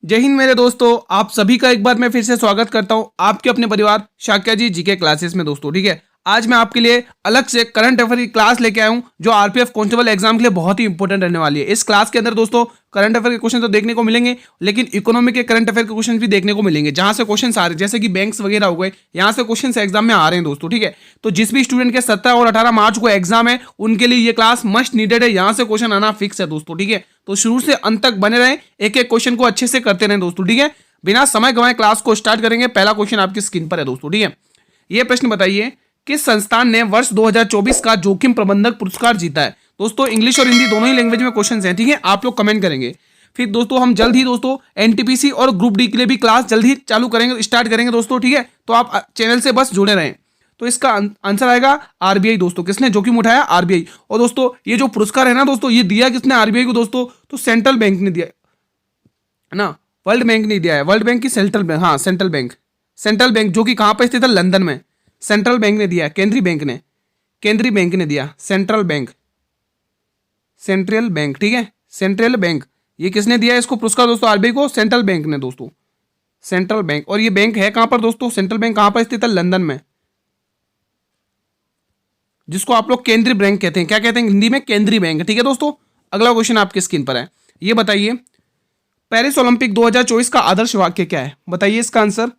जय हिंद मेरे दोस्तों, आप सभी का एक बार मैं फिर से स्वागत करता हूं आपके अपने परिवार शाक्या जी जीके क्लासेस में। दोस्तों ठीक है, आज मैं आपके लिए अलग से करंट अफेयर की क्लास लेके आया हूं जो आरपीएफ कांस्टेबल एग्जाम के लिए बहुत ही इंपॉर्टेंट रहने वाली है। इस क्लास के अंदर दोस्तों करंट अफेयर के क्वेश्चन तो देखने को मिलेंगे, लेकिन इकोनॉमी के करंट अफेयर के क्वेश्चन भी देखने को मिलेंगे, जहां से क्वेश्चन आ रहे हैं जैसे कि बैंक्स वगैरह हो गए, यहाँ से क्वेश्चन एग्जाम में आ रहे हैं दोस्तों। ठीक है, तो जिस भी स्टूडेंट के 17 और 18 मार्च को एग्जाम है उनके लिए ये क्लास मस्ट नीडेड है। यहाँ से क्वेश्चन आना फिक्स है दोस्तों। ठीक है, तो शुरू से अंत तक बने रहे, एक एक क्वेश्चन को अच्छे से करते रहे दोस्तों। ठीक है, बिना समय गंवाए क्लास को स्टार्ट करेंगे। पहला क्वेश्चन आपकी स्क्रीन पर है दोस्तों। ठीक है, यह प्रश्न बताइए किस संस्थान ने वर्ष 2024 का जोखिम प्रबंधक पुरस्कार जीता है। दोस्तों इंग्लिश और हिंदी दोनों ही लैंग्वेज में क्वेश्चंस हैं। ठीक है, आप लोग कमेंट करेंगे। फिर दोस्तों हम जल्द ही दोस्तों एनटीपीसी और ग्रुप डी के लिए भी क्लास जल्द ही चालू करेंगे, स्टार्ट करेंगे दोस्तों। ठीक है, तो आप चैनल से बस जुड़े रहें। तो इसका आंसर आएगा आरबीआई दोस्तों। किसने जोखिम उठाया? आरबीआई। और दोस्तों ये जो पुरस्कार है ना दोस्तों, ये दिया किसने आरबीआई को दोस्तों? तो सेंट्रल बैंक ने दिया है ना, वर्ल्ड बैंक नहीं दिया है। वर्ल्ड बैंक की सेंट्रल बैंक, हाँ सेंट्रल बैंक, सेंट्रल बैंक जो कि कहां पर स्थित है? लंदन में। सेंट्रल बैंक ने दिया, केंद्रीय बैंक ने, केंद्रीय बैंक ने दिया। Central bank, central bank. ठीक है, सेंट्रल बैंक, ये किसने दिया इसको पुरस्कार दोस्तों? आरबीआई को सेंट्रल बैंक ने दोस्तों, सेंट्रल बैंक। और ये बैंक है कहां पर दोस्तों? सेंट्रल बैंक कहां पर स्थित है? लंदन में, जिसको आप लोग केंद्रीय बैंक कहते हैं। क्या कहते हैं हिंदी में? केंद्रीय बैंक। ठीक है दोस्तों, अगला क्वेश्चन आपकी स्क्रीन पर है। ये बताइए पेरिस ओलंपिक 2024 का आदर्श वाक्य क्या है? बताइए इसका आंसर।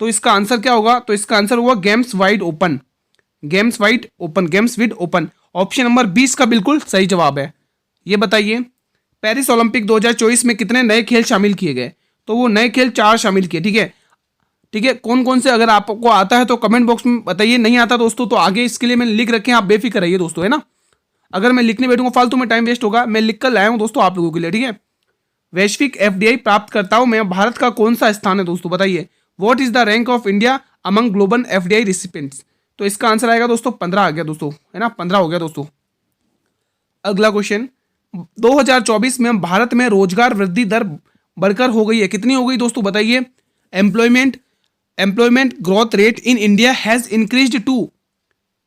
तो इसका आंसर क्या होगा? तो इसका आंसर होगा games wide open, games wide open, games with open. Option number 20 का बिल्कुल सही जवाब है। ये बताइए पेरिस ओलंपिक 2024 में कितने नए खेल शामिल किए गए? तो वो नए खेल 4 शामिल किए। ठीक है, ठीक है, कौन कौन से अगर आपको आता है तो कमेंट बॉक्स में बताइए। नहीं आता दोस्तों तो आगे इसके लिए मैंने लिख रखे हैं, आप बेफिक्र रहिए दोस्तों, है ना। अगर मैं लिखने बैठूंगा फालतू में टाइम वेस्ट होगा, मैं लिख कर लाया हूं दोस्तों आप लोगों के लिए। ठीक है, वैश्विक एफडीआई प्राप्तकर्ताओं में भारत का कौन सा स्थान है दोस्तों? बताइए what is the rank of India among global FDI recipients? तो इसका आंसर आएगा दोस्तों 15 आ गया दोस्तों, है ना, 15 हो गया दोस्तों। अगला क्वेश्चन 2024 में भारत में रोजगार वृद्धि दर बढ़कर हो गई है, कितनी हो गई दोस्तों? बताइए employment, employment growth rate in India has increased to,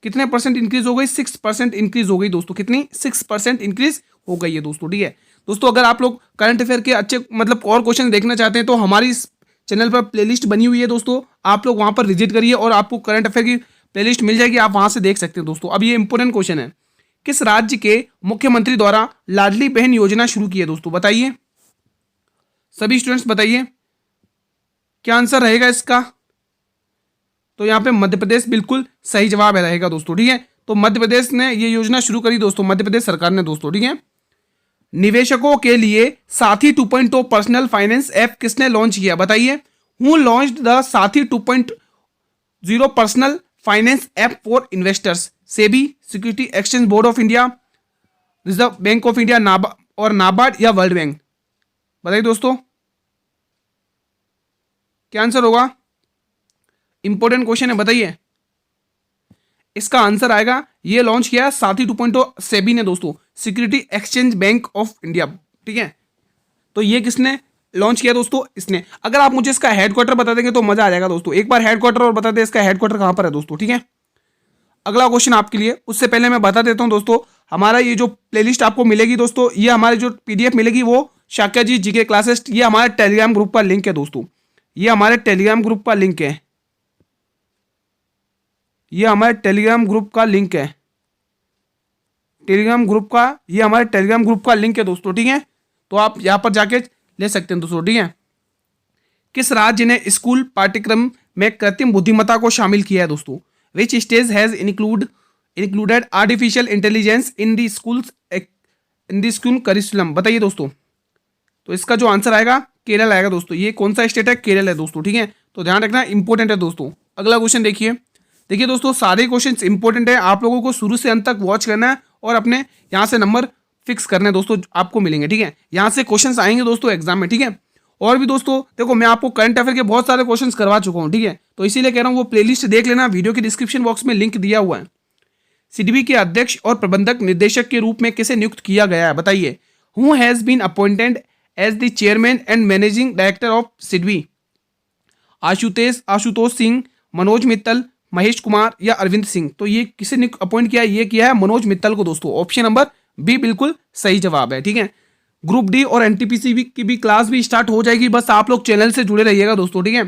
कितने परसेंट इंक्रीज हो गई? 6% इंक्रीज हो गई दोस्तों। कितनी? 6% इंक्रीज हो गई है दोस्तों। ठीक है दोस्तों, अगर आप लोग करंट अफेयर के अच्छे मतलब और क्वेश्चन देखना चाहते हैं तो हमारी इस चैनल पर प्लेलिस्ट बनी हुई है दोस्तों, आप लोग वहां पर विजिट करिए और आपको करंट अफेयर की प्लेलिस्ट मिल जाएगी, आप वहां से देख सकते हैं दोस्तों। अब ये इंपॉर्टेंट क्वेश्चन है, किस राज्य के मुख्यमंत्री द्वारा लाडली बहन योजना शुरू की है दोस्तों? बताइए सभी स्टूडेंट्स, बताइए क्या आंसर रहेगा इसका? तो यहाँ पे मध्य प्रदेश बिल्कुल सही जवाब रहेगा दोस्तों। ठीक है, तो मध्य प्रदेश ने ये योजना शुरू करी दोस्तों, मध्य प्रदेश सरकार ने दोस्तों। ठीक है, निवेशकों के लिए साथी 2.0 पर्सनल फाइनेंस ऐप किसने लॉन्च किया? बताइए who launched the Saathi 2.0 personal finance app for investors? SEBI, security exchange board of India, reserve bank of India, नाबा और नाबार्ड या वर्ल्ड बैंक? बताइए दोस्तों क्या आंसर होगा? इंपॉर्टेंट क्वेश्चन है, बताइए। इसका आंसर आएगा ये लॉन्च किया साथी 2.0 सेबी ने दोस्तों, security exchange bank of India. ठीक है, तो ये किसने लॉन्च किया दोस्तों? इसने। अगर आप मुझे इसका हेडक्वार्टर बता देंगे तो मजा आ जाएगा दोस्तों। एक बार हेडक्वार्टर और बता दें इसका हेडक्वार्टर कहां पर है दोस्तों। ठीक है, अगला क्वेश्चन आपके लिए, उससे पहले मैं बता देता हूं दोस्तों, हमारा ये जो प्लेलिस्ट आपको मिलेगी दोस्तों, ये हमारी जो पीडीएफ मिलेगी वो शाक्या जी जीके क्लासेस, ये हमारे टेलीग्राम ग्रुप का लिंक है दोस्तों। ये हमारे टेलीग्राम ग्रुप का लिंक है, ये हमारे टेलीग्राम ग्रुप का लिंक है, टेलीग्राम ग्रुप का, ये हमारे टेलीग्राम ग्रुप का लिंक है दोस्तों। ठीक है, तो आप यहां पर जाके ले सकते हैं दोस्तों। ठीक है, किस राज्य ने स्कूल पाठ्यक्रम में कृत्रिम बुद्धिमत्ता को शामिल किया है दोस्तों? Which stage has included artificial intelligence in the schools, in the school curriculum? बताइए दोस्तों। तो इसका जो आंसर आएगा केरल आएगा दोस्तों। ये कौन सा स्टेट है? केरल है दोस्तों। ठीक है, तो ध्यान रखना, इंपॉर्टेंट है दोस्तों। अगला क्वेश्चन देखिए, देखिए दोस्तों सारे क्वेश्चन इंपॉर्टेंट है, आप लोगों को शुरू से अंत तक वॉच करना है और अपने यहाँ से नंबर फिक्स करने हैं दोस्तों, आपको मिलेंगे। ठीक है, यहाँ से क्वेश्चंस आएंगे दोस्तों एग्जाम में। ठीक है, और भी दोस्तों देखो मैं आपको करंट अफेयर के बहुत सारे क्वेश्चंस करवा चुका हूँ। ठीक है, तो इसीलिए कह रहा हूँ वो प्लेलिस्ट देख लेना, वीडियो के डिस्क्रिप्शन बॉक्स में लिंक दिया हुआ है। सिडबी के अध्यक्ष और प्रबंधक निदेशक के रूप में किसे नियुक्त किया गया है? बताइए who has been appointed as the chairman and managing director of SIDBI? Ashutosh Singh, Manoj Mittal, Mahesh Kumar या अरविंद सिंह? तो ये किसे अपॉइंट किया है? ये किया है मनोज मित्तल को दोस्तों। ऑप्शन नंबर बी बिल्कुल सही जवाब है। ठीक है, ग्रुप डी और एनटीपीसी की भी क्लास भी स्टार्ट हो जाएगी, बस आप लोग चैनल से जुड़े रहिएगा दोस्तों, ठीक है।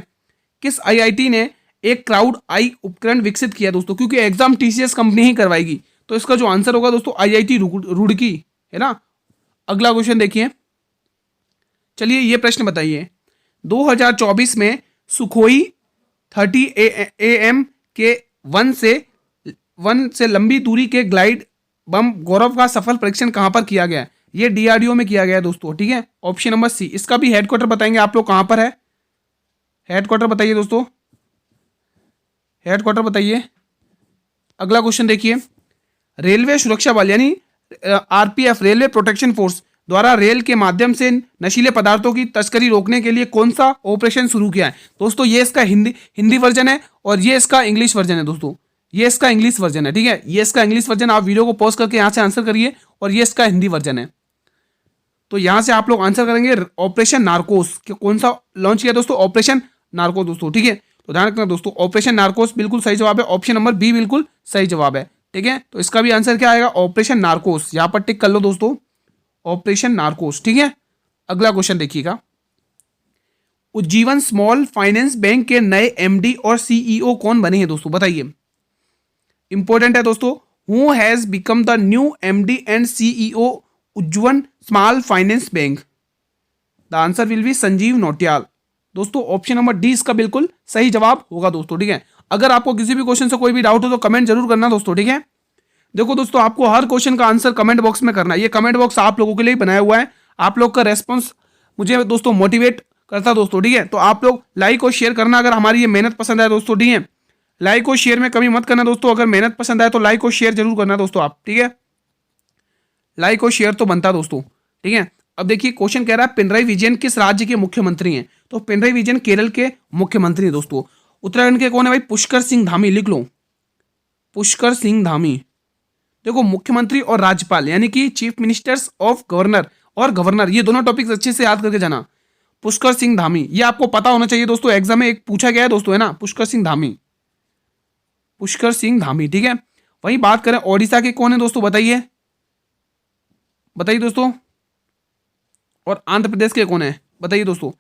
किस आईआईटी ने एक क्राउड आई उपकरण विकसित किया दोस्तों, क्योंकि एग्जाम टीसीएस कंपनी ही करवाएगी, तो इसका जो आंसर होगा दोस्तों आईआईटी रुड़की, है ना। अगला क्वेश्चन देखिए, चलिए ये प्रश्न बताइए, 2024 में सुखोई 30 AM के वन से लंबी दूरी के ग्लाइड बम गौरव का सफल परीक्षण कहां पर किया गया है? ये डीआरडीओ में किया गया है दोस्तों, ठीक है। Option number C. इसका भी हेडक्वार्टर बताएंगे आप लोग कहां पर है, हेडक्वार्टर बताइए दोस्तों, हेडक्वार्टर बताइए। अगला क्वेश्चन देखिए, रेलवे सुरक्षा बल यानी आरपीएफ, रेलवे प्रोटेक्शन फोर्स द्वारा रेल के माध्यम से नशीले पदार्थों की तस्करी रोकने के लिए कौन सा ऑपरेशन शुरू किया है? दोस्तों ये इसका हिंदी वर्जन है और ये इसका इंग्लिश वर्जन है दोस्तों, ये इसका इंग्लिश वर्जन है, ठीक है। ये इसका इंग्लिश वर्जन, आप वीडियो को पॉज करके यहां से आंसर करिए, और ये इसका हिंदी वर्जन है। तो यहां से आप लोग आंसर करेंगे ऑपरेशन नार्कोस, कौन सा लॉन्च किया दोस्तों? ऑपरेशन नार्कोस दोस्तों, ठीक है। तो ध्यान रखना दोस्तों, ऑपरेशन नार्कोस बिल्कुल सही जवाब है, ऑप्शन नंबर बी बिल्कुल सही जवाब है, ठीक है। तो इसका भी आंसर क्या आएगा? ऑपरेशन नार्कोस, यहां पर टिक कर लो दोस्तों, ऑपरेशन नार्कोस, ठीक है। अगला क्वेश्चन देखिएगा, उज्जीवन स्मॉल फाइनेंस बैंक के नए एमडी और सीईओ कौन बने हैं दोस्तों, बताइए। इंपॉर्टेंट है दोस्तों, who has become the new MD and CEO Ujjivan small finance bank? The answer will B Sanjeev Nautiyal दोस्तों, ऑप्शन नंबर डी इसका बिल्कुल सही जवाब होगा दोस्तों, ठीक है। अगर आपको किसी भी क्वेश्चन से कोई भी डाउट हो तो कमेंट जरूर करना दोस्तों, ठीक है। देखो दोस्तों, आपको हर क्वेश्चन का आंसर कमेंट बॉक्स में करना है, ये कमेंट बॉक्स आप लोगों के लिए बनाया हुआ है, आप लोग का रेस्पॉन्स मुझे दोस्तों मोटिवेट करता है दोस्तों, ठीक है। तो आप लोग लाइक और शेयर करना अगर हमारी ये मेहनत पसंद आए दोस्तों, ठीक है। लाइक और शेयर में कमी मत करना दोस्तों, अगर मेहनत पसंद आए तो लाइक और शेयर जरूर करना दोस्तों आप, ठीक है। लाइक और शेयर तो बनता दोस्तों, ठीक है। अब देखिए क्वेश्चन कह रहा है पिनराई विजयन किस राज्य के मुख्यमंत्री हैं? तो पिनराई विजयन केरल के मुख्यमंत्री हैं दोस्तों। उत्तराखंड के कौन है भाई? पुष्कर सिंह धामी, लिख लो, पुष्कर सिंह धामी। देखो मुख्यमंत्री और राज्यपाल यानी कि चीफ मिनिस्टर्स ऑफ गवर्नर और गवर्नर, ये दोनों टॉपिक्स अच्छे से याद करके जाना। पुष्कर सिंह धामी, ये आपको पता होना चाहिए दोस्तों, एग्जाम में एक पूछा गया है दोस्तों, है ना, पुष्कर सिंह धामी, पुष्कर सिंह धामी, ठीक है। वही बात करें ओडिशा के कौन है दोस्तों, बताइए, बताइए दोस्तों। और आंध्र प्रदेश के कौन है, बताइए दोस्तों।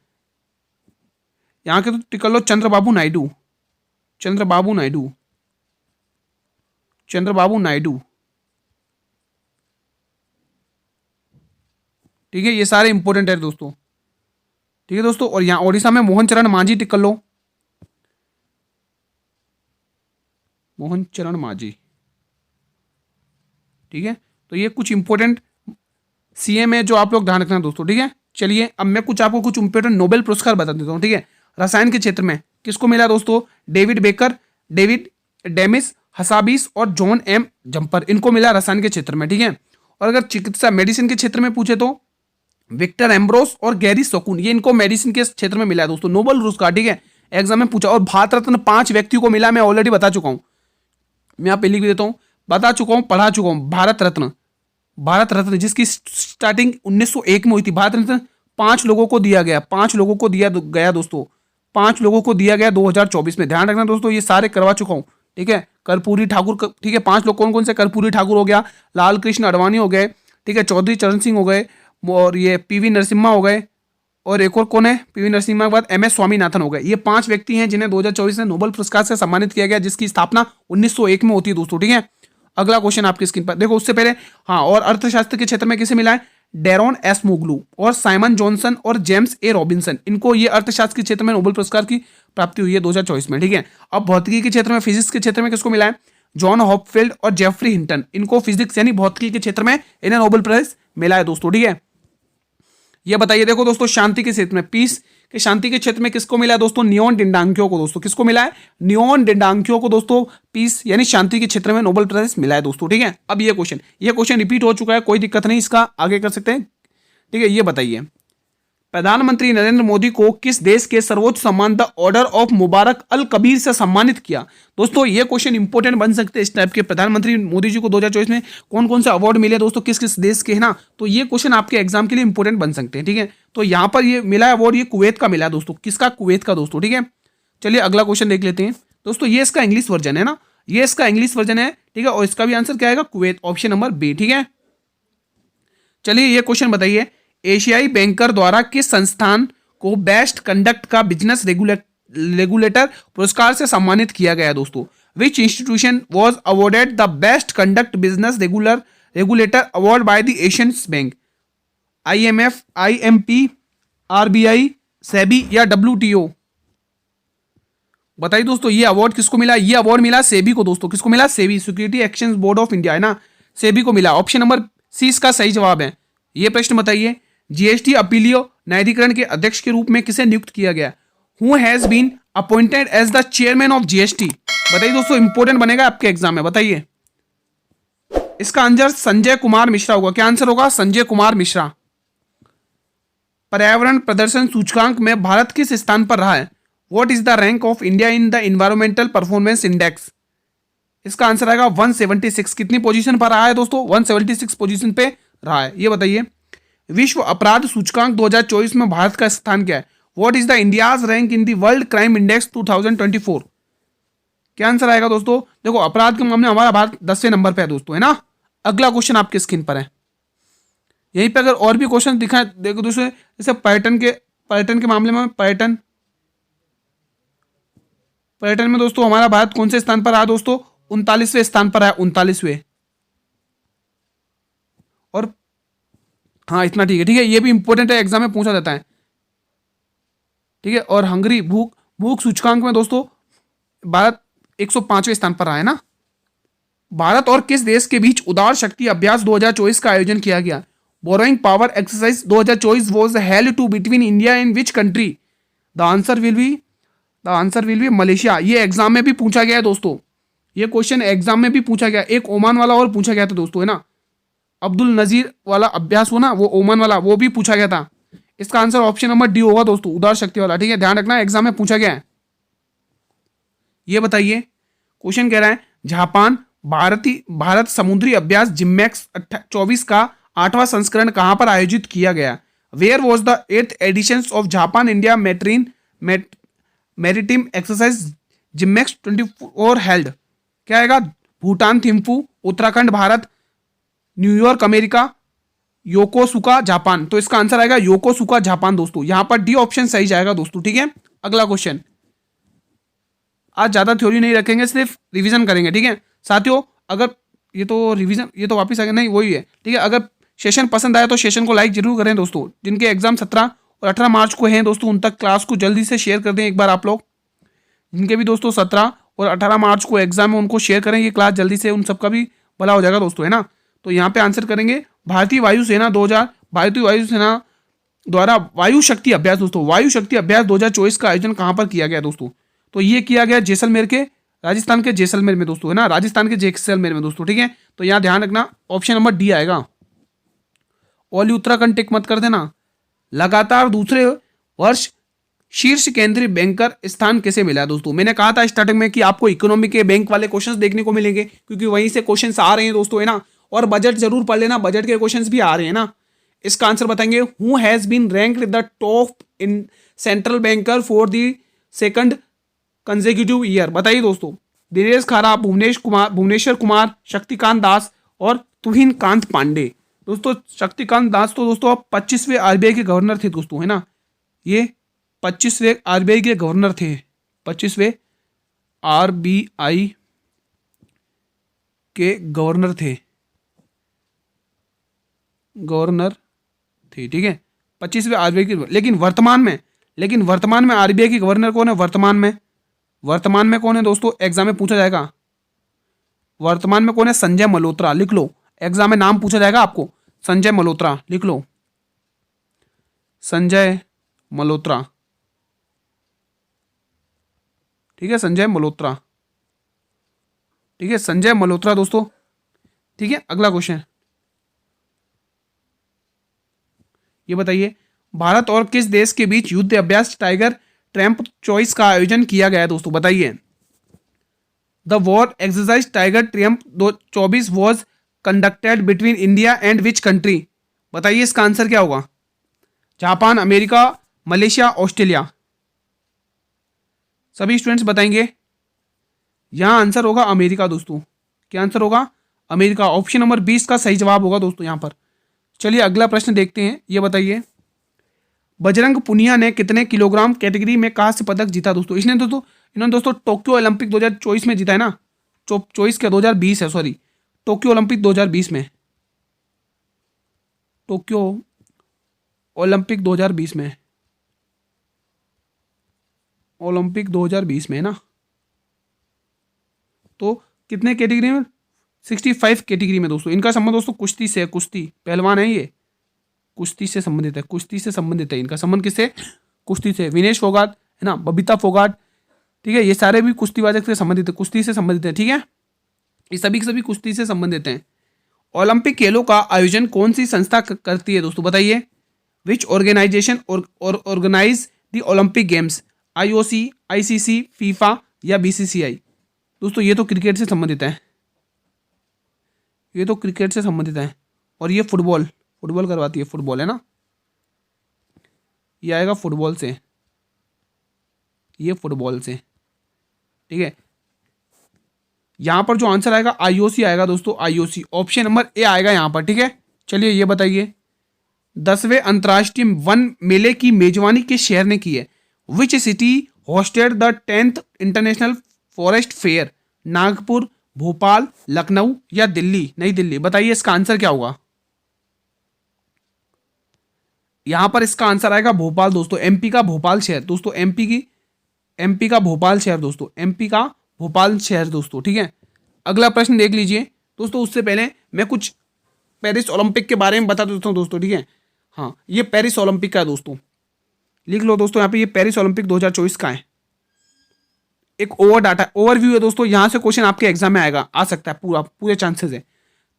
यहां के तो टिक कर लो, चंद्रबाबू नायडू, चंद्रबाबू नायडू, चंद्रबाबू नायडू, ठीक है। ये सारे इंपॉर्टेंट है दोस्तों, ठीक है दोस्तों। और यहां ओडिशा में मोहन चरण मांझी, टिक कर लो, मोहन चरण मांझी, ठीक है। तो ये कुछ इंपॉर्टेंट सीएम है जो आप लोग ध्यान रखना दोस्तों, ठीक है। चलिए अब मैं आपको कुछ इंपॉर्टेंट नोबेल पुरस्कार बता देता हूं, ठीक है। रसायन के क्षेत्र में किसको मिला दोस्तों? David baker, David Demis Hassabis और जॉन एम जंपर, इनको मिला रसायन के क्षेत्र में, ठीक है। और अगर चिकित्सा मेडिसिन के क्षेत्र में पूछे तो विक्टर एम्ब्रोस और गैरी सोकुन, ये इनको मेडिसिन के क्षेत्र में मिला है दोस्तों, नोबेल पुरस्कार, ठीक है। एग्जाम में पूछा। और भारत रत्न 5 व्यक्तियों को मिला, मैं ऑलरेडी बता चुका हूं, मैं यहाँ पे लिख देता हूं, बता चुका हूं, पढ़ा चुका हूं। भारत रत्न, भारत रत्न जिसकी स्टार्टिंग 1901 में हुई थी, भारत रत्न 5 लोगों को दिया गया, 5 लोगों को दिया गया दोस्तों, 5 लोगों को दिया गया 2024 में, ध्यान रखना दोस्तों, ये सारे करवा चुका हूं, ठीक है। कर्पूरी ठाकुर, ठीक है, 5 लोग कौन कौन से? कर्पूरी ठाकुर हो गया, लाल कृष्ण अडवाणी हो गए, ठीक है, चौधरी चरण सिंह हो गए, और ये पीवी नरसिम्हा हो गए, और एक और कौन है? पीवी नरसिम्हा के बाद MS स्वामीनाथन हो गए। ये 5 व्यक्ति हैं जिन्हें 2024 में नोबेल पुरस्कार से सम्मानित किया गया, जिसकी स्थापना 1901 में होती है दोस्तों, ठीक है। अगला क्वेश्चन आपकी स्क्रीन पर देखो, उससे पहले हाँ, और अर्थशास्त्र के क्षेत्र में किसे मिला है? डेरोन एस मोगलू और साइमन जॉनसन और जेम्स ए रॉबिन्सन, इनको ये अर्थशास्त्र के क्षेत्र में नोबेल पुरस्कार की प्राप्ति हुई है 2024 में, ठीक है। अब भौतिकी के क्षेत्र में, फिजिक्स के क्षेत्र में किसको मिला है? जॉन हॉपफील्ड और जेफरी हिंटन, इनको फिजिक्स यानी भौतिकी के क्षेत्र में इन्हें नोबेल प्राइज मिला है दोस्तों, ठीक है। ये बताइए, देखो दोस्तों, शांति के क्षेत्र में, पीस के शांति के क्षेत्र में किसको मिला है दोस्तों? नियोन डिंडांक्यो को दोस्तों, किसको मिला है? नियोन डिंडांक्यो को दोस्तों, पीस यानी शांति के क्षेत्र में नोबेल प्राइज मिला है दोस्तों, ठीक है। अब ये क्वेश्चन रिपीट हो चुका है, कोई दिक्कत नहीं, इसका आगे कर सकते हैं, ठीक है। ये बताइए, प्रधानमंत्री नरेंद्र मोदी को किस देश के सर्वोच्च सम्मान द ऑर्डर ऑफ मुबारक अल कबीर से सम्मानित किया? दोस्तों ये क्वेश्चन इंपॉर्टेंट बन सकते हैं इस टाइप के, प्रधानमंत्री मोदी जी को 2024 में कौन कौन से अवार्ड मिले दोस्तों, किस किस देश के, है ना। तो ये क्वेश्चन आपके एग्जाम के लिए इंपॉर्टेंट बन सकते हैं, ठीक है। तो यहाँ पर ये मिला है अवार्ड, ये कुवैत का मिला है दोस्तों, किसका? कुवैत का दोस्तों, ठीक है। चलिए अगला क्वेश्चन देख लेते हैं दोस्तों, ये इसका इंग्लिश वर्जन है ना, ये इसका इंग्लिश वर्जन है, ठीक है। और इसका भी आंसर क्या आएगा? कुवैत, ऑप्शन नंबर बी, ठीक है। चलिए ये क्वेश्चन बताइए, एशियाई बैंकर द्वारा किस संस्थान को बेस्ट कंडक्ट का बिजनेस रेगुलेटर पुरस्कार से सम्मानित किया गया दोस्तों? विच institution was awarded the best conduct business regulator award by the Asian bank? IMF, IMP, RBI, SEBI या WTO? बताइए दोस्तों, ये अवार्ड किसको मिला? ये अवार्ड मिला सेबी को दोस्तों। किसको मिला? SEBI, security exchange board of India, है ना, सेबी को मिला। ऑप्शन नंबर सी इसका सही जवाब है। ये प्रश्न बताइए, जीएसटी अपीलीय न्यायाधिकरण के अध्यक्ष के रूप में किसे नियुक्त किया गया? Who has been appointed as the chairman of GST? बताइए दोस्तों, इंपॉर्टेंट बनेगा आपके एग्जाम में, बताइए। इसका आंसर संजय कुमार मिश्रा होगा। क्या आंसर होगा? संजय कुमार मिश्रा। पर्यावरण प्रदर्शन सूचकांक में भारत किस स्थान पर रहा है? What is the rank of India in the environmental performance index? इसका आंसर आएगा 176। कितनी पोजीशन पर रहा है दोस्तों? 176 पोजीशन पे रहा है। ये बताइए, विश्व अपराध सूचकांक 2024 में भारत का स्थान क्या है? What is the India's rank in the world crime index 2024? क्या आंसर आएगा दोस्तों? देखो, अपराध के मामले में हमारा भारत 10वें नंबर पे है दोस्तों, है ना। अगला क्वेश्चन आपके स्क्रीन पर है। यहीं पे अगर और भी क्वेश्चन दिखाए, देखो दोस्तों, जैसे पर्यटन के मामले में पर्यटन में दोस्तों हमारा भारत कौन से स्थान पर रहा दोस्तों? 39वें स्थान पर है, 39वें। और हाँ, इतना ठीक है, ठीक है, ये भी इंपॉर्टेंट है, एग्जाम में पूछा जाता है, ठीक है। और हंगरी भूख सूचकांक में दोस्तों भारत 105वें स्थान पर रहा है ना। भारत और किस देश के बीच उदार शक्ति अभ्यास 2024 का आयोजन किया गया? Borrowing power exercise 2024 was held to between India and which country? The answer will be Malaysia. ये एग्जाम में भी पूछा गया है दोस्तों, ये क्वेश्चन एग्जाम में भी पूछा गया। एक ओमान वाला और पूछा गया था दोस्तों, है ना, अब्दुल नजीर वाला अभ्यास हो ना, वो ओमान वाला, वो भी पूछा गया था। इसका आंसर ऑप्शन नंबर डी होगा दोस्तों, उदार शक्ति वाला, ठीक है, ध्यान रखना, एग्जाम में पूछा गया है। ये बताइए, क्वेश्चन कह रहा है, जापान भारत समुद्री अभ्यास जिम्मैक्स 24 का 8वां संस्करण कहां पर आयोजित किया गया? Where was the 8th edition of Japan India maritime exercise JIMEX 24 held? क्या आएगा? Bhutan Thimphu, Uttarakhand Bharat, New York America, Yokosuka Japan. तो इसका आंसर आएगा योकोसुका जापान दोस्तों। यहां पर डी ऑप्शन सही जाएगा दोस्तों, ठीक है। अगला क्वेश्चन, आज ज्यादा थ्योरी नहीं रखेंगे, सिर्फ रिवीजन करेंगे, ठीक है साथियों। अगर ये तो वापस आ गया, नहीं वही है, ठीक है। अगर सेशन पसंद आया तो सेशन को लाइक जरूर करें दोस्तों। जिनके एग्जाम 17 और 18 मार्च को हैं दोस्तों, उन तक क्लास को जल्दी से शेयर कर दें एक बार आप लोग। जिनके भी दोस्तों 17 और 18 मार्च को एग्जाम है, उनको शेयर करें ये क्लास जल्दी से, उन सबका भी भला हो जाएगा दोस्तों, है ना। तो यहाँ पे आंसर करेंगे, भारतीय वायुसेना द्वारा वायु शक्ति अभ्यास दोस्तों, वायु शक्ति अभ्यास 2024 का आयोजन कहाँ पर किया गया दोस्तों? तो ये किया गया जैसलमेर के, राजस्थान के जैसलमेर में दोस्तों, है ना, राजस्थान के जैसलमेर में दोस्तों, ठीक है। तो यहाँ ध्यान रखना, ऑप्शन नंबर डी आएगा। ओली उत्तराखंड टिक मत कर देना। लगातार दूसरे वर्ष शीर्ष केंद्रीय बैंकर स्थान कैसे मिला दोस्तों? मैंने कहा था स्टार्टिंग में कि आपको इकोनॉमी के बैंक वाले क्वेश्चंस देखने को मिलेंगे, क्योंकि वहीं से क्वेश्चंस आ रहे हैं दोस्तों, है ना। और बजट जरूर पढ़ लेना, बजट के क्वेश्चंस भी आ रहे हैं ना। इसका आंसर बताएंगे, who has been ranked the top in central banker for the second consecutive year? बताइए दोस्तों। दिनेश खारा, भुवनेश्वर कुमार, शक्तिकांत दास और तुहिन कांत पांडे। दोस्तों शक्तिकांत दास तो दोस्तों 25वें आरबीआई के गवर्नर थे दोस्तों, है ना। ये 25वें आरबीआई के गवर्नर थे, 25वें आरबीआई के गवर्नर थे, ठीक है, 25वें आरबीआई के। लेकिन वर्तमान में आरबीआई के गवर्नर कौन है? वर्तमान में कौन है दोस्तों? एग्जाम में पूछा जाएगा, वर्तमान में कौन है? संजय मल्होत्रा। लिख लो, एग्जाम में नाम पूछा जाएगा आपको, संजय मल्होत्रा लिख लो, संजय मल्होत्रा, ठीक है, संजय मल्होत्रा, ठीक है, संजय मल्होत्रा दोस्तों, ठीक है। अगला क्वेश्चन, ये बताइए, भारत और किस देश के बीच युद्ध अभ्यास टाइगर ट्रैम्प चॉइस का आयोजन किया गया है दोस्तों? बताइए। The war exercise tiger tramp 24 was conducted between India and which country? बताइए, इसका आंसर क्या होगा? Japan, America, Malaysia, Australia? सभी स्टूडेंट्स बताएंगे। यहां आंसर होगा अमेरिका दोस्तों। क्या आंसर होगा? अमेरिका। ऑप्शन नंबर 20 का सही जवाब होगा दोस्तों। यहां पर चलिए अगला प्रश्न देखते हैं। ये बताइए बजरंग पुनिया ने कितने किलोग्राम कैटेगरी में कांस्य पदक जीता दोस्तों? इन्होंने दोस्तों टोक्यो ओलंपिक 2024 में जीता है ना। 24 क्या 2020 है, सॉरी, टोक्यो ओलंपिक 2020 में, टोक्यो ओलंपिक 2020 में, ओलंपिक 2020 में है ना। तो कितने कैटेगरी में? 65 कैटेगरी में दोस्तों। इनका संबंध दोस्तों कुश्ती से है, कुश्ती पहलवान है ये, कुश्ती से संबंधित है, कुश्ती से संबंधित है इनका संबंध। किससे? कुश्ती से। विनेश फोगाट है ना, बबीता फोगाट, ठीक है, ये सारे भी कुश्तीबाज से संबंधित है, कुश्ती से संबंधित है, ठीक है, ये सभी के सभी कुश्ती से संबंधित हैं। ओलंपिक खेलों का आयोजन कौन सी संस्था करती है दोस्तों? बताइए। Which organization organize the Olympic games? IOC, ICC, FIFA या BCCI? दोस्तों ये तो क्रिकेट से संबंधित है, ये तो क्रिकेट से संबंधित है, और ये फुटबॉल करवाती है, फुटबॉल है ना, ये आएगा फुटबॉल से, ये फुटबॉल से, ठीक है। यहां पर जो आंसर आएगा IOC आएगा दोस्तों, IOC, ऑप्शन नंबर ए आएगा यहां पर, ठीक है। चलिए ये बताइए 10वें अंतर्राष्ट्रीय वन मेले की मेजबानी किस शहर ने की है? Which city hosted the 10th international forest fair? Nagpur, Bhopal, Lucknow या दिल्ली? नई दिल्ली। बताइए इसका आंसर क्या होगा? यहां पर इसका आंसर आएगा भोपाल दोस्तों, MP का भोपाल शहर दोस्तों, MP का भोपाल शहर दोस्तों, MP का भोपाल शहर दोस्तों, ठीक है। अगला प्रश्न देख लीजिए दोस्तों। उससे पहले मैं कुछ पेरिस ओलंपिक के बारे में बता देता हूं दोस्तों, ठीक है। हाँ, ये पेरिस ओलंपिक का है दोस्तों, लिख लो दोस्तों यहाँ पे, ये पेरिस ओलंपिक 2024 का है। एक ओवरव्यू है दोस्तों, यहां से क्वेश्चन आपके एग्जाम में आएगा, आ सकता है, पूरे चांसेस है।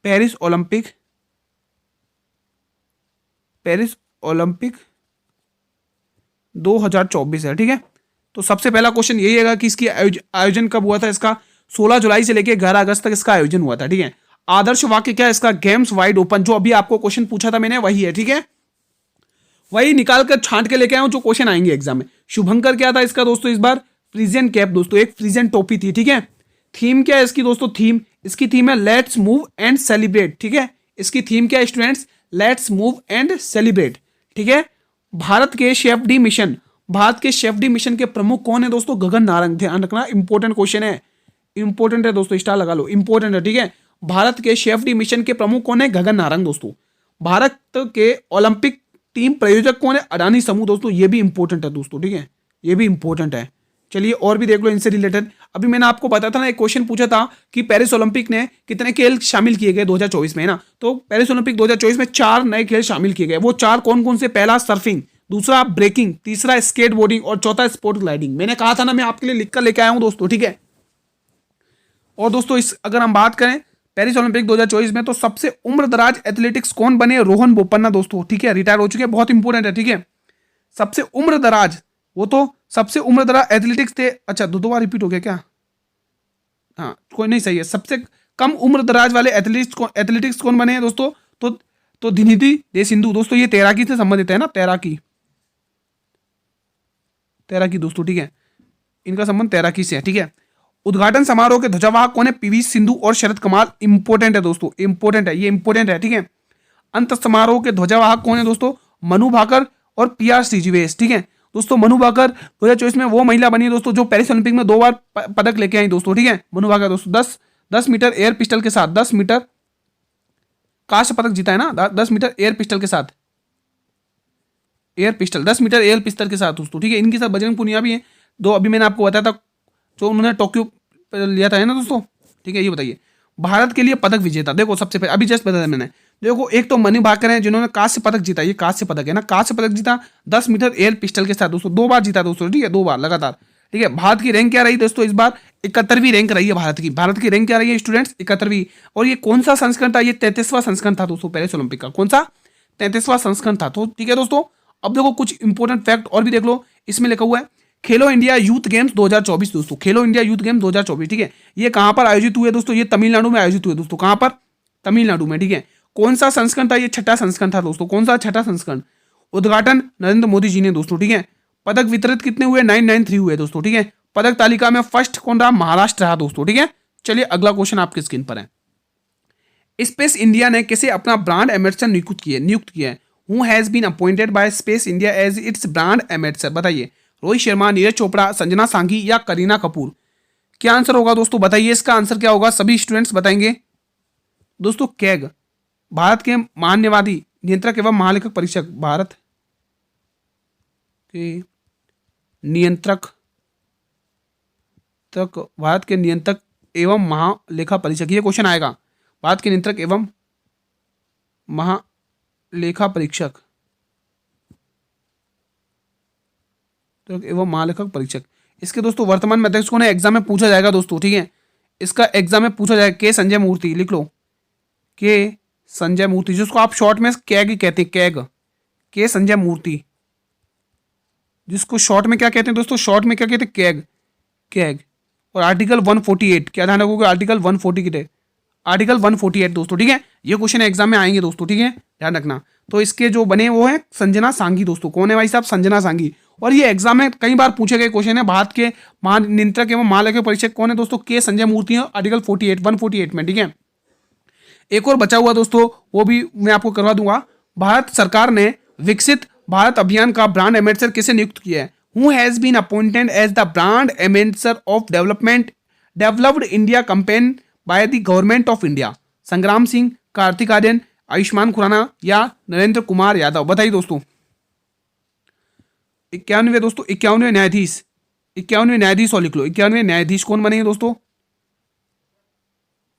पेरिस ओलंपिक 2024 है, ठीक है। तो सबसे पहला क्वेश्चन यही है कि इसकी आयोजन कब हुआ था? इसका 16 जुलाई से लेकर 11 अगस्त तक इसका आयोजन हुआ था, ठीक है। आदर्श वाक्य क्या है इसका? गेम्स वाइड ओपन, जो अभी आपको क्वेश्चन पूछा था मैंने वही है, ठीक है। वही निकाल कर छांट के लेके आया हूं जो क्वेश्चन आएंगे एग्जाम में। शुभंकर क्या था इसका दोस्तों इस बार? फ्रीजियन कैप दोस्तों, एक फ्रीजियन टोपी थी, ठीक है। थीम क्या है इसकी दोस्तों? इसकी थीम है लेट्स मूव एंड सेलिब्रेट, ठीक है। इसकी थीम क्या है students? Let's move and celebrate, ठीक है। भारत के शेफडी मिशन के प्रमुख कौन है दोस्तों? गगन नारंग। ध्यान रखना, इंपॉर्टेंट क्वेश्चन है, इंपॉर्टेंट है दोस्तों, स्टार लगा लो, इंपॉर्टेंट है, ठीक है। भारत के शेफडी मिशन के प्रमुख कौन है? गगन नारंग दोस्तों। भारत के ओलंपिक टीम प्रयोजक कौन है? अडानी समूह दोस्तों, ये भी इंपॉर्टेंट है दोस्तों, ठीक है, ये भी इंपॉर्टेंट है। चलिए और भी देख लो इनसे रिलेटेड। अभी मैंने आपको बताया था ना, एक क्वेश्चन पूछा था कि पेरिस ओलंपिक ने कितने खेल शामिल किए गए 2024 में, है ना। तो पेरिस ओलंपिक 2024 में 4 नए खेल शामिल किए गए। वो 4 कौन कौन से? पहला सर्फिंग, दूसरा ब्रेकिंग, तीसरा स्केट बोर्डिंग और चौथा स्पोर्ट ग्लाइडिंग। मैंने कहा था ना, मैं आपके लिए लिख कर लेके आया हूं दोस्तों, ठीक है। और दोस्तों अगर हम बात करें पेरिस ओलंपिक 2024 में, तो सबसे उम्रदराज एथलेटिक्स कौन बने? रोहन बोपन्ना दोस्तों, ठीक है, रिटायर हो चुके हैं, बहुत इंपॉर्टेंट है, ठीक है। सबसे उम्रदराज, वो तो सबसे उम्रदराज एथलेटिक्स थे। अच्छा, दो बार रिपीट हो गया क्या? हाँ, कोई नहीं, सही है। सबसे कम उम्रदराज वाले एथलेटिक्स कौन बने हैं दोस्तों? तो दिनिधि दे सिंधु दोस्तों, ये तैराकी से संबंधित है ना, तैराकी दोस्तों, ठीक है, इनका संबंध तैराकी से है, ठीक है। उद्घाटन समारोह के ध्वजावाहक कौन है? PV सिंधु और शरद कमल। इंपॉर्टेंट है दोस्तों, इंपॉर्टेंट है, ये इंपॉर्टेंट है, ठीक है। अंत समारोह के ध्वजावाहक कौन है दोस्तों? मनु भाकर और PR श्रीजीवेश, ठीक है दोस्तों। मनु भाकर 2024 में वो महिला बनी है दोस्तों जो पेरिस ओलंपिक में 2 बार पदक लेके आई दोस्तों, ठीक है। मनु भाकर दोस्तों 10 मीटर एयर पिस्टल के साथ 10 मीटर कांस्य पदक जीता है ना, 10 मीटर एयर पिस्टल के साथ, 10 मीटर एयर पिस्टल के साथ दोस्तों, ठीक है। इनके साथ बजरंग पुनिया भी है, 2 अभी मैंने आपको बताया था जो उन्होंने टोक्यो लिया था, है ना दोस्तों, ठीक है। ये बताइए भारत के लिए पदक विजेता, देखो सबसे पहले अभी जस्ट बताया मैंने, देखो एक तो मनु भाकर हैं जिन्होंने कांस्य पदक जीता, ये कांस्य पदक है ना, कांस्य पदक जीता 10 मीटर एयर पिस्टल के साथ दोस्तों, 2 बार जीता दोस्तों, ठीक है, 2 बार लगातार, ठीक है। भारत की रैंक क्या रही दोस्तों इस बार? 71वीं रैंक रही है भारत की रैंक क्या रही है स्टूडेंट्स? 71वीं। और ये कौन सा संस्करण था? ये 33वां संस्करण था दोस्तों पेरिस ओलंपिक का। कौन सा? 33वां संस्करण था, तो ठीक है दोस्तों। अब देखो कुछ इंपॉर्टेंट फैक्ट और भी देख लो, इसमें लिखा हुआ है खेलो इंडिया यूथ गेम्स 2024 दोस्तों, खेलो इंडिया यूथ गेम्स 2024, ठीक है। ये कहां पर आयोजित हुए दोस्तों? ये तमिलनाडु में आयोजित हुए दोस्तों, कहां पर? तमिलनाडु में, ठीक है। कौन सा संस्करण था? ये 6ठा संस्करण था दोस्तों, कौन सा? 6ठा संस्करण। उद्घाटन नरेंद्र मोदी जी ने दोस्तों, ठीक है। पदक वितरित कितने हुए? 993 हुए दोस्तों, ठीक है। पदक तालिका में फर्स्ट कौन रहा? महाराष्ट्र रहा दोस्तों, ठीक है। चलिए अगला क्वेश्चन आपकी स्क्रीन पर है। स्पेस इंडिया ने किसे अपना ब्रांड एम्बेसडर नियुक्त किया है? Who has been appointed by space India as its brand ambassador? बताइए, रोहित शर्मा, नीरज चोपड़ा, संजना सांघी या करीना कपूर? क्या आंसर होगा दोस्तों? बताइए इसका आंसर क्या होगा, सभी स्टूडेंट्स बताएंगे दोस्तों। कैग, भारत के मान्यवादी नियंत्रक एवं महालेखक परीक्षक, भारत के नियंत्रक भारत के नियंत्रक एवं महालेखा परीक्षक, ये क्वेश्चन आएगा। भारत के नियंत्रक एवं महालेखा परीक्षक एवं महालेखक परीक्षक, इसके दोस्तों वर्तमान में अध्यक्ष कौन है? एग्जाम में पूछा जाएगा दोस्तों, ठीक है, इसका एग्जाम में पूछा जाएगा। के संजय मूर्ति, लिख लो, के संजय मूर्ति, जिसको आप शॉर्ट में कैग ही कहते हैं, कैग, के संजय मूर्ति, जिसको शॉर्ट में क्या कहते हैं दोस्तों? शॉर्ट में क्या कहते हैं? CAG, CAG. और आर्टिकल 148, क्या ध्यान रखोगे? आर्टिकल 140, आर्टिकल 148 दोस्तों, ठीक है, ये क्वेश्चन एग्जाम में आएंगे दोस्तों, ठीक है, ध्यान रखना। तो इसके जो बने वो है संजना सांघी दोस्तों। कौन है भाई साहब? संजना सांघी। और ये एग्जाम में कई बार पूछे गए क्वेश्चन है। भारत के महानियंत्रक एवं महालेखा परीक्षक कौन है दोस्तों? के संजय मूर्ति है, आर्टिकल 148 में, ठीक है। एक और बचा हुआ दोस्तों, वो भी मैं आपको करवा दूंगा। भारत सरकार ने विकसित भारत अभियान का ब्रांड एम्बेसडर किसे नियुक्त किया है? Who has been appointed as the brand ambassador of developed India campaign by the government of India? Sangram Singh, Kartik Aaryan, Ayushman Khurana या नरेंद्र कुमार यादव? बताइए दोस्तों। 91वें दोस्तों, 51वें न्यायाधीश, 91वें न्यायाधीश और लिख लो, 91वें न्यायाधीश कौन बनेंगे दोस्तों?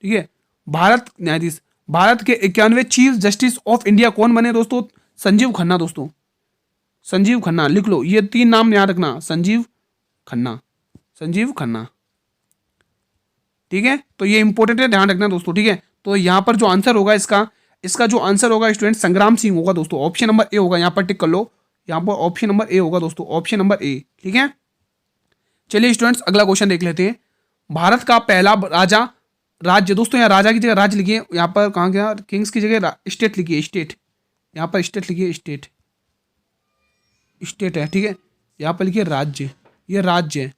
ठीक है, भारत न्यायाधीश, भारत के 91वें चीफ जस्टिस ऑफ इंडिया कौन बने दोस्तों? संजीव खन्ना दोस्तों, संजीव खन्ना, लिख लो, ये 3 नाम याद रखना, संजीव खन्ना, संजीव खन्ना, ठीक है। तो ये इंपॉर्टेंट है, ध्यान रखना दोस्तों, ठीक है। तो यहां पर जो आंसर होगा इसका जो आंसर होगा स्टूडेंट संग्राम सिंह होगा दोस्तों। ऑप्शन नंबर ए होगा, यहां पर टिक कर लो, यहां पर ऑप्शन नंबर ए होगा दोस्तों, ऑप्शन नंबर ए, ठीक है। चलिए स्टूडेंट्स अगला क्वेश्चन देख लेते हैं। भारत का पहला राज्य दोस्तों, यहाँ राजा की जगह राज्य लिखिए, यहाँ पर कहाँ गया? किंग्स की जगह स्टेट लिखिए, स्टेट, यहाँ पर स्टेट लिखिए, स्टेट, स्टेट है, ठीक है। यहाँ पर लिखिए राज्य, ये राज्य है,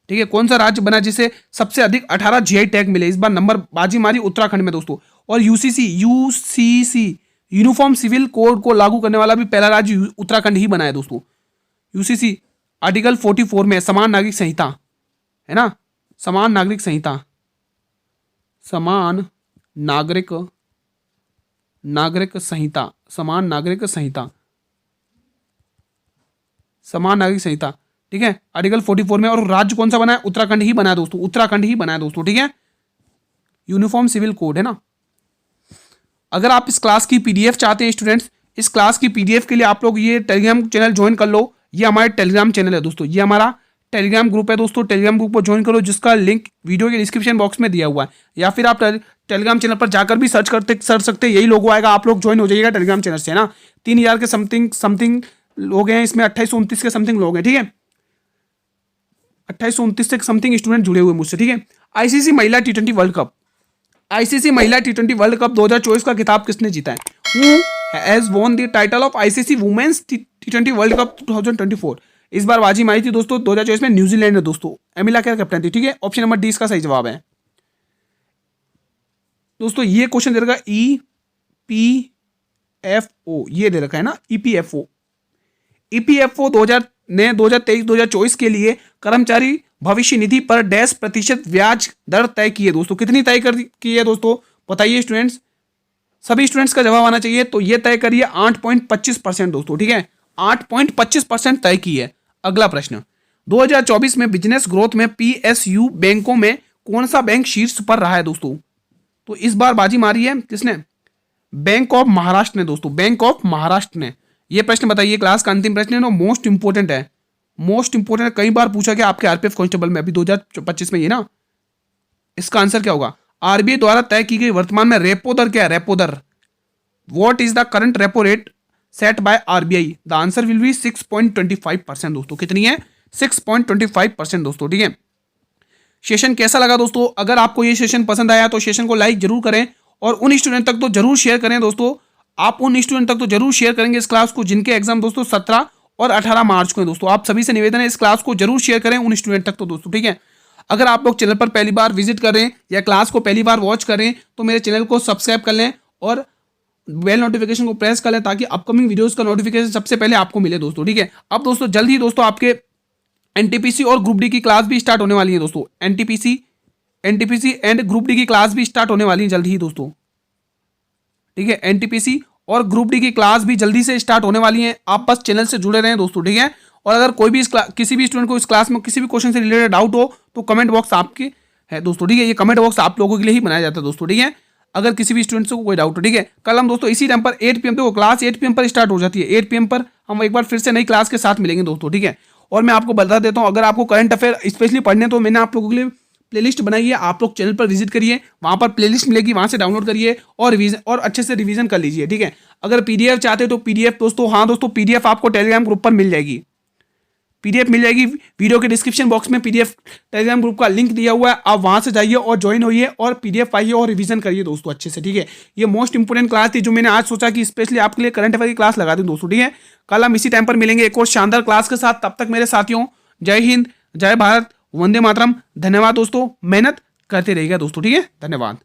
ठीक है। कौन सा राज्य बना जिसे सबसे अधिक 18 जीआई टैग मिले? इस बार नंबर बाजी मारी उत्तराखंड में दोस्तों। और यूसीसी यूनिफॉर्म सिविल कोड को लागू करने वाला भी पहला राज्य उत्तराखंड ही बना है दोस्तों। यूसीसी आर्टिकल 44 में समान नागरिक संहिता है ना, समान नागरिक संहिता, समान नागरिक संहिता, समान नागरिक संहिता, समान नागरिक संहिता, ठीक है, आर्टिकल 44 में। और राज्य कौन सा बना है? उत्तराखंड ही बना है दोस्तों, उत्तराखंड ही बना है दोस्तों, ठीक है। यूनिफॉर्म सिविल कोड है ना। अगर आप इस क्लास की पीडीएफ चाहते हैं स्टूडेंट्स, इस क्लास की पीडीएफ के लिए आप लोग ये टेलीग्राम चैनल ज्वाइन कर लो। ये हमारे टेलीग्राम चैनल है दोस्तों, ये हमारा टेलीग्राम ग्रुप है दोस्तों। टेलीग्राम ग्रुप को ज्वाइन करो, जिसका लिंक वीडियो के डिस्क्रिप्शन बॉक्स में दिया हुआ है, या फिर आप टेलीग्राम चैनल पर जाकर भी सर्च सकते, यही लोगो आएगा, आप लोग ज्वाइन हो जाइएगा टेलीग्राम चैनल से, है ना। 3000 के समथिंग लोग हैं इसमें, 2829 के समथिंग लोग हैं, ठीक है, 2829 से समथिंग स्टूडेंट जुड़े हुए मुझसे, ठीक है। आईसीसी महिला T20 वर्ल्ड कप, आईसीसी महिला T20 वर्ल्ड कप 2024 का खिताब किसने जीता है? Who has won the title of ICC women's T20 world cup 2024? इस बार बाजी मारी थी दोस्तों 2024 में न्यूजीलैंड ने दोस्तों, एमिला केयर कैप्टन थी, ठीक है। ऑप्शन नंबर डी इसका सही जवाब है दोस्तों। ये क्वेश्चन दे रखा है EPFO, ये दे रखा है ना EPFO 2023-2024 के लिए कर्मचारी भविष्य निधि पर डैश प्रतिशत ब्याज दर तय की है दोस्तों। कितनी तय की है दोस्तों? बताइए स्टूडेंट्स, सभी स्टूडेंट्स का जवाब आना चाहिए। तो ये तय करिए 8.25% दोस्तों, ठीक है, 8.25% तय की है। अगला प्रश्न, 2024 में बिजनेस ग्रोथ में PSU बैंकों में कौन सा बैंक शीर्ष पर रहा है दोस्तों? तो इस बार बाजी मारी है किसने? बैंक ऑफ महाराष्ट्र ने दोस्तों, बैंक ऑफ महाराष्ट्र ने। ये प्रश्न बताइए, क्लास का अंतिम प्रश्न है ना, मोस्ट इंपोर्टेंट है, मोस्ट इंपोर्टेंट, कई बार पूछा गया आपके आरपीएफ कांस्टेबल में अभी 2025 में, ये ना। इसका आंसर क्या होगा? आरबीआई द्वारा तय की गई वर्तमान में रेपो दर क्या है? रेपो दर, what is the current repo rate set by RBI? The answer will be 6.25% दोस्तों। कितनी है? 6.25% दोस्तों, ठीक है। सेशन कैसा लगा दोस्तों? अगर आपको ये सेशन पसंद आया तो सेशन को लाइक जरूर करें, और उन स्टूडेंट तक तो जरूर शेयर करें दोस्तों। आप उन स्टूडेंट तक तो जरूर शेयर करेंगे इस क्लास को जिनके एग्जाम दोस्तों 17 और 18 मार्च को है दोस्तों। आप सभी से निवेदन है इस क्लास को जरूर शेयर करें उन स्टूडेंट तक तो दोस्तों, ठीक है। अगर आप लोग चैनल पर पहली बार विजिट कर रहे हैं या क्लास को पहली बार वॉच कर रहे हैं तो मेरे चैनल को सब्सक्राइब कर लें और बेल नोटिफिकेशन को प्रेस कर लें ताकि अपकमिंग वीडियोस का नोटिफिकेशन सबसे पहले आपको मिले दोस्तों। ठीक है, अब दोस्तों जल्द ही दोस्तों आपके एनटीपीसी और ग्रुप डी की क्लास भी स्टार्ट होने वाली है दोस्तों। एनटीपीसी एंड ग्रुप डी की क्लास भी स्टार्ट होने वाली है जल्द ही दोस्तों। ठीक है, एनटीपीसी और ग्रुप डी की क्लास भी जल्दी से स्टार्ट होने वाली है, आप बस चैनल से जुड़े रहें दोस्तों। ठीक है, और अगर कोई भी किसी भी स्टूडेंट को इस क्लास में किसी भी क्वेश्चन से रिलेटेड डाउट हो तो कमेंट बॉक्स आपके है दोस्तों। ठीक है, ये कमेंट बॉक्स आप लोगों के लिए ही बनाया जाता है दोस्तों। ठीक है, अगर किसी भी स्टूडेंट को कोई डाउट हो। ठीक है, कल हम दोस्तों इसी टाइम पर 8 PM देखो क्लास 8 PM पर स्टार्ट हो जाती है। 8 PM पर हम एक बार फिर से नई क्लास के साथ मिलेंगे दोस्तों। ठीक है, और मैं आपको बता देता हूँ, अगर आपको करंट अफेयर स्पेशली पढ़ने तो मैंने आप लोगों के लिए प्लेलिस्ट बनाई है, आप लोग चैनल पर विजिट करिए, वहाँ पर प्लेलिस्ट मिलेगी, वहाँ से डाउनलोड करिए और रिवीजन और अच्छे से रिवीजन कर लीजिए। ठीक है, अगर पीडीएफ चाहते हो तो पीडीएफ दोस्तों, हाँ दोस्तों पीडीएफ आपको टेलीग्राम ग्रुप पर मिल जाएगी। पीडीएफ मिल जाएगी, वीडियो के डिस्क्रिप्शन बॉक्स में पीडीएफ टेलीग्राम ग्रुप का लिंक दिया हुआ है, आप वहाँ से जाइए और ज्वाइन होइए और पीडीएफ पाइए और रिवीजन करिए दोस्तों अच्छे से। ठीक है, ये मोस्ट इंपोर्टेंट क्लास थी जो मैंने आज सोचा कि स्पेशली आपके लिए करंट अफेयर की क्लास लगा दूं दोस्तों। ठीक है, कल हम इसी टाइम पर मिलेंगे एक और शानदार क्लास के साथ। तब तक मेरे साथियों, जय हिंद, जय भारत, वंदे मातरम। धन्यवाद दोस्तों, मेहनत करते रहिएगा दोस्तों। ठीक है, धन्यवाद।